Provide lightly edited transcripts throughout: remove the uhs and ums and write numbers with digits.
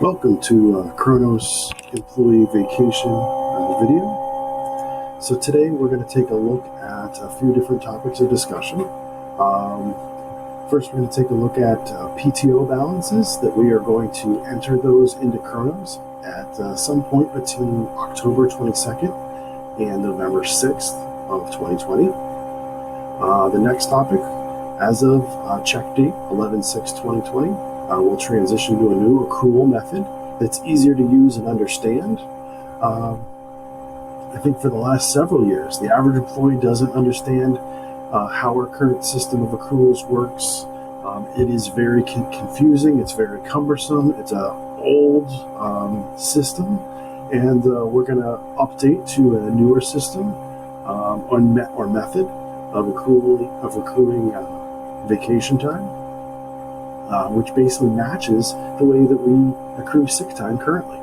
Welcome to Kronos Employee Vacation video. So today we're going to take a look at a few different topics of discussion. First, we're going to take a look at PTO balances that we are going to enter those into Kronos at some point between October 22nd and November 6th of 2020. The next topic, as of check date 11/6/2020, we'll transition to a new accrual method that's easier to use and understand. I think for the last several years, the average employee doesn't understand how our current system of accruals works. It is very confusing. It's very cumbersome. It's an old system, and we're going to update to a newer system or method of accruing vacation time, which basically matches the way that we accrue sick time currently.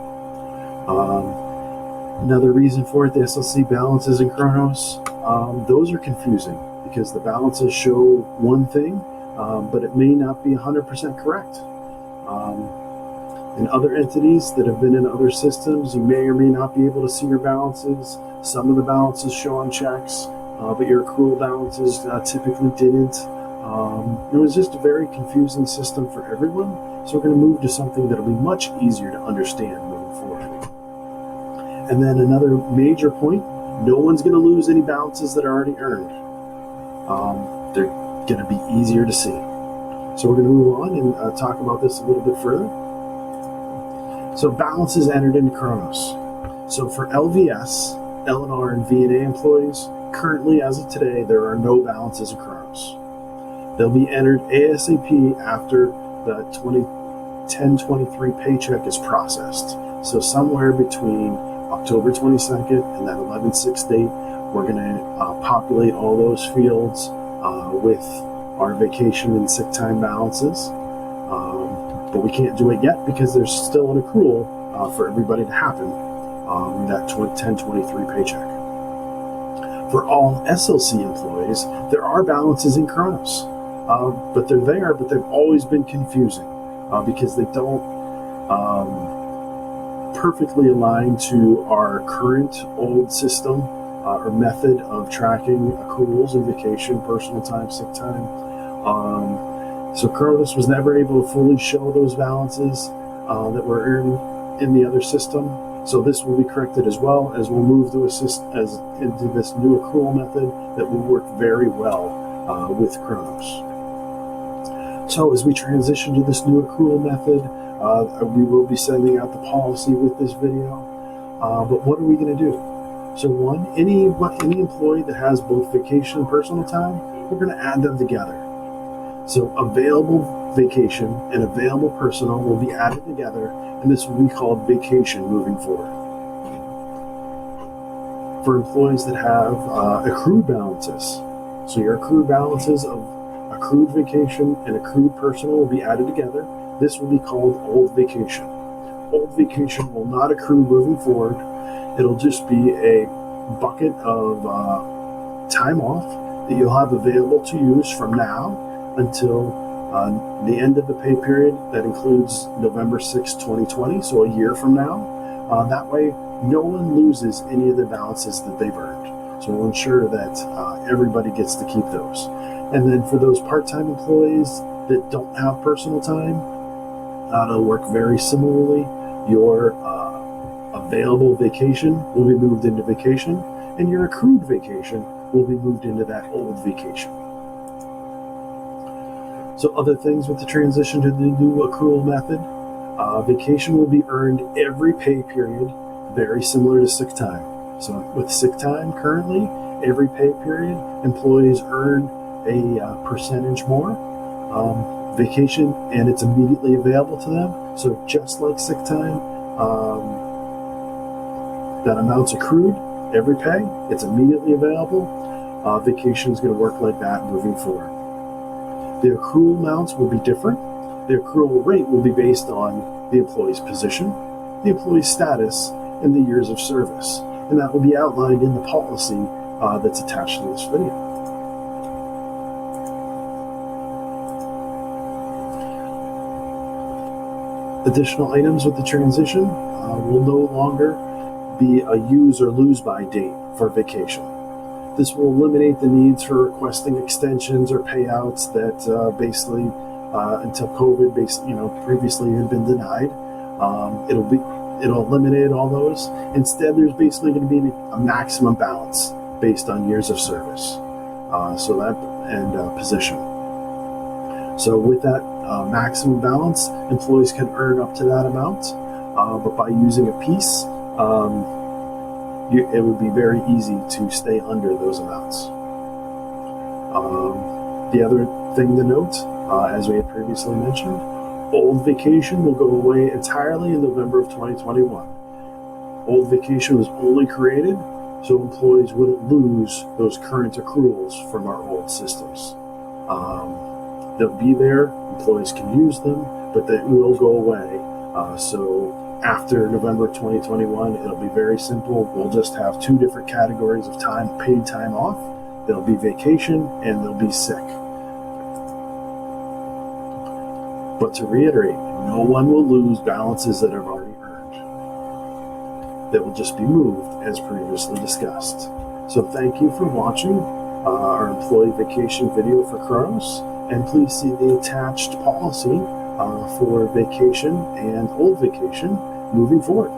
Another reason for it, the SLC balances in Kronos, those are confusing because the balances show one thing, but it may not be 100% correct. In other entities that have been in other systems, you may or may not be able to see your balances. Some of the balances show on checks, but your accrual balances typically didn't. It was just a very confusing system for everyone, so we're going to move to something that'll be much easier to understand moving forward. And then another major point, no one's going to lose any balances that are already earned. They're going to be easier to see. So we're going to move on and talk about this a little bit further. So balances entered into Kronos. So for LVS, L&R, and V&A employees, currently as of today, there are no balances in Kronos. They'll be entered ASAP after the 10/23 paycheck is processed. So somewhere between October 22nd and that 11/6 date, we're going to populate all those fields with our vacation and sick time balances. But we can't do it yet because there's still an accrual for everybody to happen, that 10/23 paycheck. For all SLC employees, there are balances in Kronos. But they're there, but they've always been confusing because they don't perfectly align to our current old system or method of tracking accruals and vacation, personal time, sick time. So Kronos was never able to fully show those balances that were earned in the other system. So this will be corrected as well as we'll move to into this new accrual method that will work very well with Kronos. So as we transition to this new accrual method, we will be sending out the policy with this video. But what are we going to do? So one, any employee that has both vacation and personal time, we're going to add them together. So available vacation and available personal will be added together, and this will be called vacation moving forward. For employees that have accrued balances, so your accrued balances of accrued vacation and accrued personal will be added together. This will be called old vacation. Old vacation will not accrue moving forward. It'll just be a bucket of time off that you'll have available to use from now until the end of the pay period. That includes November 6, 2020, so a year from now. That way, no one loses any of the balances that they've earned. So we'll ensure that everybody gets to keep those. And then for those part-time employees that don't have personal time, it'll work very similarly. Your available vacation will be moved into vacation, and your accrued vacation will be moved into that old vacation. So other things with the transition to the new accrual method, vacation will be earned every pay period, very similar to sick time. So with sick time currently, every pay period, employees earn a percentage more vacation, and it's immediately available to them. So just like sick time, that amount's accrued every pay, it's immediately available. Vacation is going to work like that moving forward. The accrual amounts will be different. The accrual rate will be based on the employee's position, the employee's status, and the years of service, and that will be outlined in the policy that's attached to this video. Additional items with the transition will no longer be a use or lose by date for vacation. This will eliminate the needs for requesting extensions or payouts that basically until COVID, previously had been denied. It'll eliminate all those. Instead, there's basically going to be a maximum balance based on years of service. Position. So with that maximum balance, employees can earn up to that amount, but by using a piece, it would be very easy to stay under those amounts. The other thing to note, as we had previously mentioned, old vacation will go away entirely in November of 2021. Old vacation was only created so employees wouldn't lose those current accruals from our old systems. They'll be there, employees can use them, but they will go away. So after November 2021, it'll be very simple. We'll just have two different categories of paid time off. There'll be vacation and there'll be sick. But to reiterate, no one will lose balances that have already earned. They will just be moved as previously discussed. So thank you for watching our employee vacation video for Kronos, and please see the attached policy for vacation and old vacation moving forward.